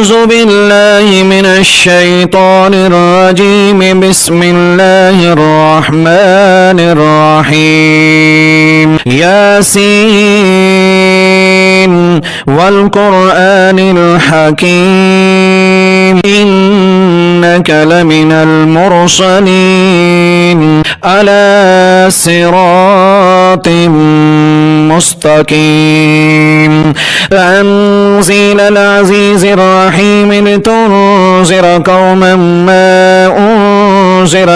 أعوذ بالله من الشيطان الرجيم. بسم الله الرحمن الرحيم. ياسين والقرآن الحكيم إنك لمن المرسلين على صراط مستقيم. تنزيل العزيز الرحيم لتنذر قوما ما أنذر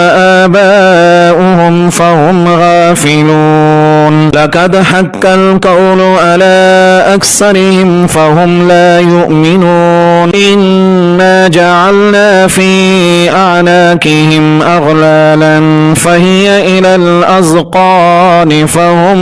آباؤهم فهم غافلون. لقد حق القول على أكثرهم فهم لا يؤمنون. إنا جعلنا في أعناقهم أغلالا فهي إلى الأذقان فهم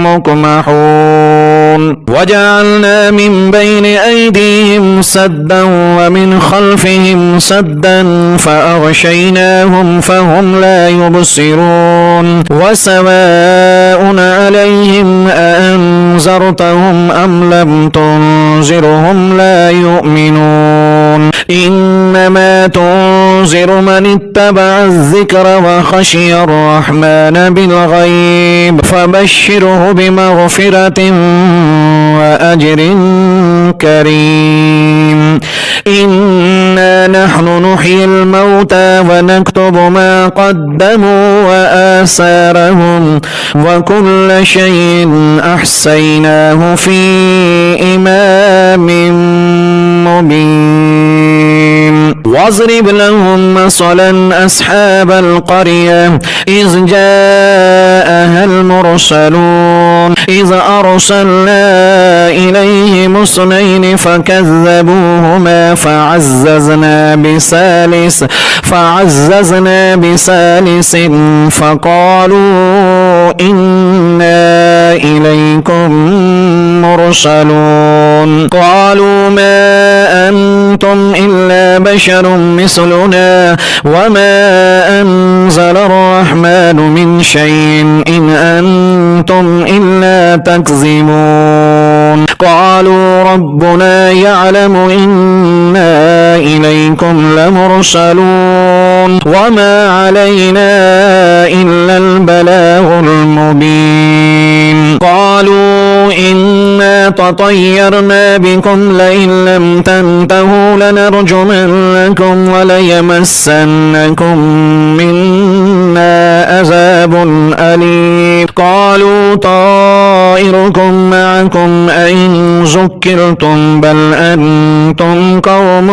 مقمحون. وجعلنا من بين أيديهم سدا ومن خلفهم سدا فأغشيناهم فهم لا يبصرون. وسواء عليهم أأنذرتهم أم لم تنذرهم لا يؤمنون. إنما تنذر من اتبع الذكر وخشي الرحمن بالغيب فبشره بمغفرة وأجر كريم. إنا نحن نحيي الموتى ونكتب ما قدموا وآثارهم وكل شيء أحصيناه في إمام مبين. واضرب لهم مثلا أصحاب القرية إذ جاءها المرسلون إذ أرسلنا إليهم اثنين فكذبوهما فعززنا بثالث فقالوا إنا إليكم مرسلون. قالوا ما أنتم إلا بشر مثلنا وما أنزل الرحمن من شيء إن أنتم إلا تكذبون. قالوا ربنا يعلم إنا إليكم لمرسلون وما علينا إلا البلاغ المبين. قالوا إنا تطيرنا بكم لئن لم تنتهوا لنرجمنكم وليمسنكم منا عذاب أليم. قالوا طائركم معكم أئن ذكرتم بل أنتم قوم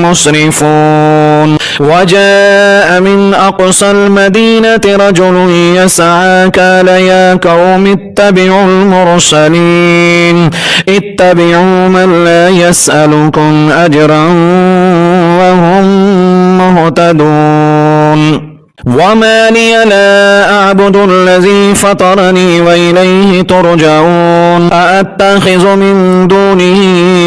مسرفون. وجاء من أقصى المدينة رجل يسعى قال يا قوم اتبعوا المرسلين اتبعوا من لا يسألكم أجرا وهم مهتدون. وما لي لا أعبد الذي فطرني وإليه ترجعون. أأتخذ من دونه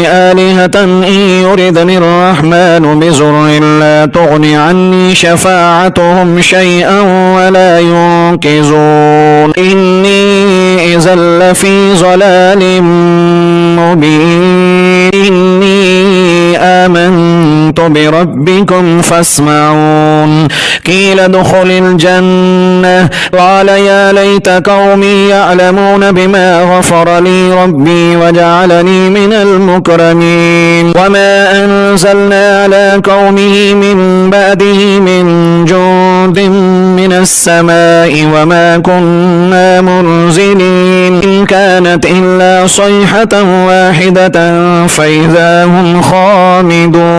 آلهة إن يردني الرحمن بضر لا تغن عني شفاعتهم شيئا ولا ينقذون. إني إذا لفي ضلال مبين. إني آمنت بربكم فاسمعون. قيل ادخل الجنة قال يا ليت قومي يعلمون بما غفر لي ربي وجعلني من المكرمين. وما أنزلنا على قومه من بعده من جند من السماء وما كنا منزلين إن كانت إلا صيحة واحدة فإذا هم خامدون.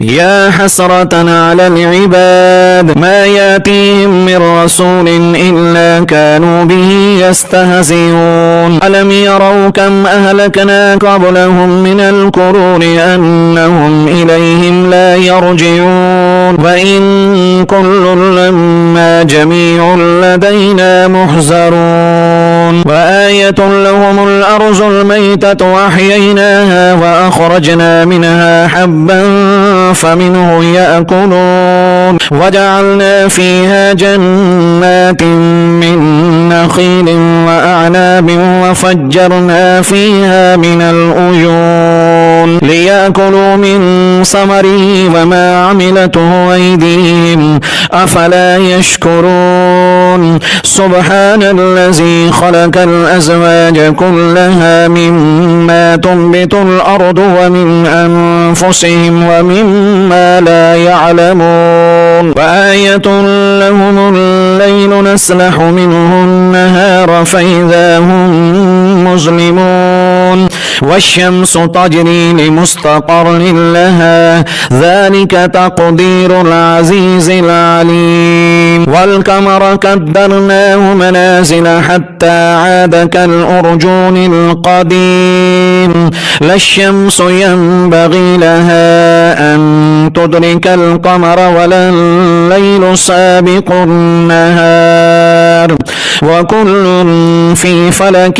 يا حسرة على العباد ما يأتيهم من رسول إلا كانوا به يستهزئون. ألم يروا كم أهلكنا قبلهم من القرون أنهم إليهم لا يرجعون. وإن كل لما جميع لدينا محذرون. وآية لهم الأرض الميتة وأحييناها وأخرجنا منها حبا فمنه يأكلون. وجعلنا فيها جنات من نخيل وأعناب وفجرنا فيها من العيون فكلوا من ثمره وما عملته أيديهم أفلا يشكرون سبحان الذي خلق الأزواج كلها مما تنبت الأرض ومن أنفسهم ومما لا يعلمون وآية لهم الليل نسلح منه النهار فإذا هم مظلمون والشمس تجري لمستقر لها ذلك تقدير العزيز العليم والقمر قدرناه منازل حتى عاد كالأرجون القديم لا الشمس ينبغي لها أن تدرك القمر ولا الليل سابق النهار وكل في فلك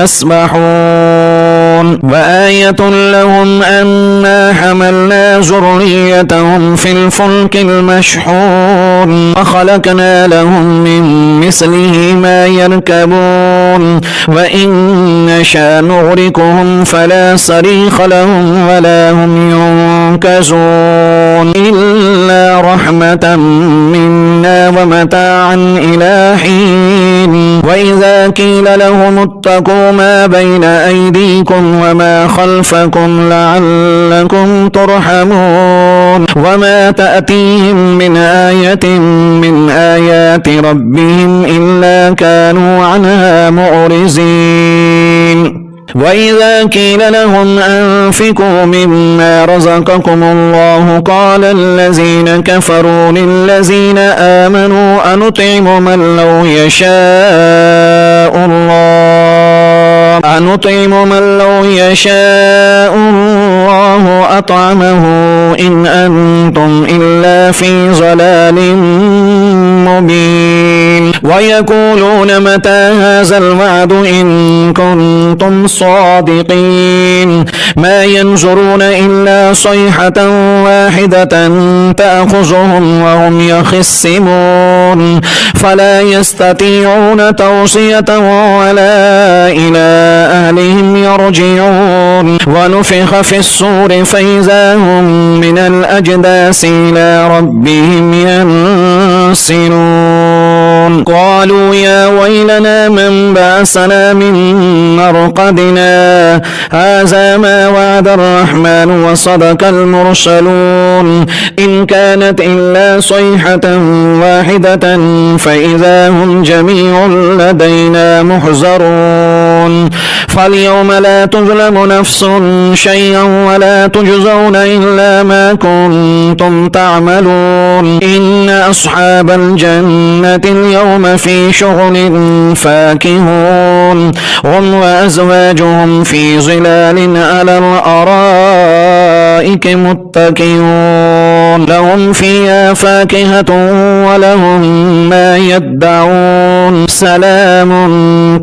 يسبحون وآية لهم أنا حملنا ذريتهم في الفلك المشحون وخلقنا لهم من مثله ما يركبون وإن نشاء نغرقهم فلا صريخ لهم ولا هم ينقذون إلا رحمة منا ومتاعا إلى حين وإذا قيل لهم اتقوا ما بين أيديكم وما خلفكم لعلكم ترحمون وما تأتيهم من آية من آيات ربهم إلا كانوا عنها معرضين وإذا قيل لهم أنفقوا مما رزقكم الله قال الذين كفروا للذين آمنوا أنطعم من لو يشاء الله أطعمه إن أنتم إلا في ضلال مبين ويقولون متى هذا الوعد إن كنتم صادقين ما ينظرون إلا صيحة واحدة تأخذهم وهم يخصمون فلا يستطيعون توصية ولا إلى أهلهم يرجعون ونفخ في الصور فإذا هم من الأجداث إلى ربهم ينسلون قالوا يا ويلنا من بعثنا من مرقدنا هذا ما وعد الرحمن وصدق المرسلون إن كانت إلا صيحة واحدة فإذا هم جميع لدينا محضرون فاليوم لا تظلم نفس شيئا ولا تجزون إلا ما كنتم تعملون إن أصحاب الجنة اليوم في شغل فاكهون هم وأزواجهم في ظلال على الأرائك متكئون لهم فيها فاكهة ولهم ما يدعون سلام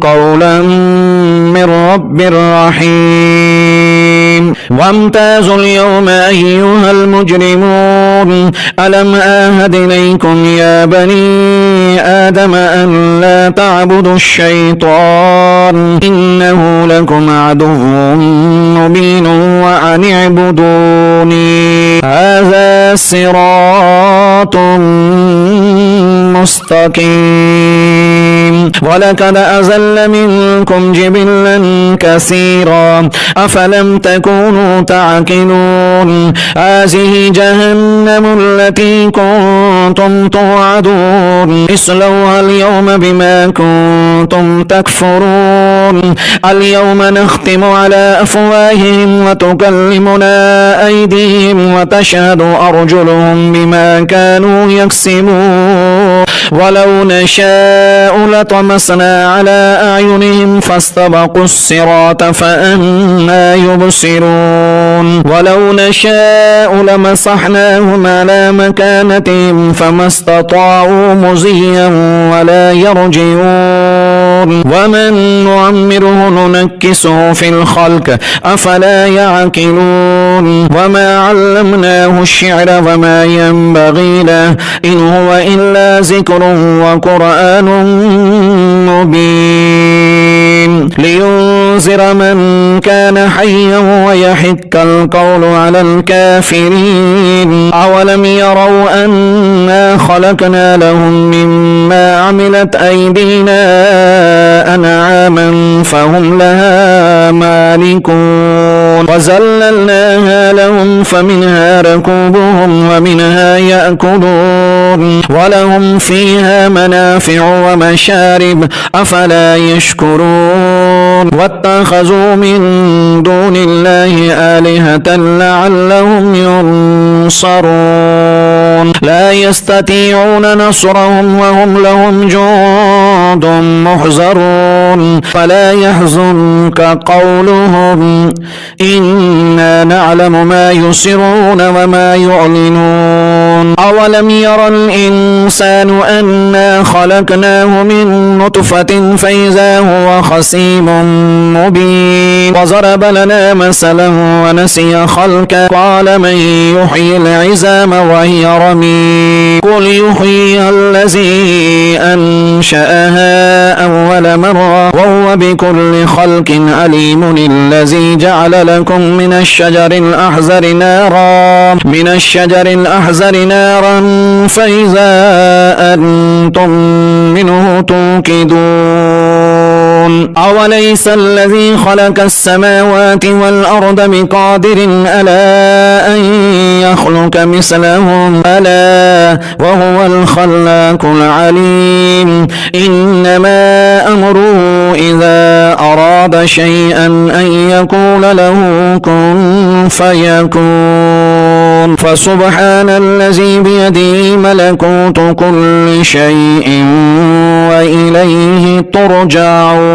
قولا من رب رحيم وامتازوا اليوم أيها المجرمون ألم آهد إليكم يا بني آدم أن لا تعبدوا الشيطان إنه لكم عدو مبين وأن اعبدوني هذا صراط مستقيم ولقد أزل منكم جبلا كثيرا أفلم تكونوا تعقلون هذه جهنم التي كنتم توعدون اصلوها اليوم بما كنتم تكفرون اليوم نختم على أفواههم وتكلمنا أيديهم وتشهد أرجلهم بما كانوا يكسبون ولو نشاء لطمسنا على أعينهم فاستبقوا الصراط فأنى يبصرون ولو نشاء لمسحناهم على مكانتهم فما استطاعوا مزيا ولا يرجعون ومن نعمره ننكسه في الخلق أفلا يعقلون وما علمناه الشعر وما ينبغي له إن هو إلا ذكر وقرآن مبين لينذر من كان حيا ويحق القول على الكافرين أولم يروا أنا خلقنا لهم مما عملت أيدينا أنعاما فهم لها مالكون وزللناها لهم فمنها ركوبهم ومنها يأكلون ولهم فيها منافع ومشارب أفلا يشكرون واتخذوا من دون الله آلهة لعلهم ينصرون لا يستطيعون نصرهم وهم لهم جند محضرون فلا يحزنك قولهم إنا نعلم ما يسرون وما يعلنون أولم ير الإنسان أنا خلقناه من نطفة فإذا هو خصيم مبين وضرب لنا مثلا ونسي خلقه قال من يحيي العظام وهي رميم قل يحييها الذي أنشأها أول مرة وهو بكل خلق عليم الذي جعل لكم من الشجر الأحزر نارا فإذا أنتم منه توقدون أوليس الذي خلق السماوات والأرض بقادر ألا أن يخلق مثلهم ألا وهو الخلاق العليم إنما أمره إذا أراد شيئا أن يقول له كن فيكون فسبحان الذي بيده ملكوت كل شيء وإليه ترجعون.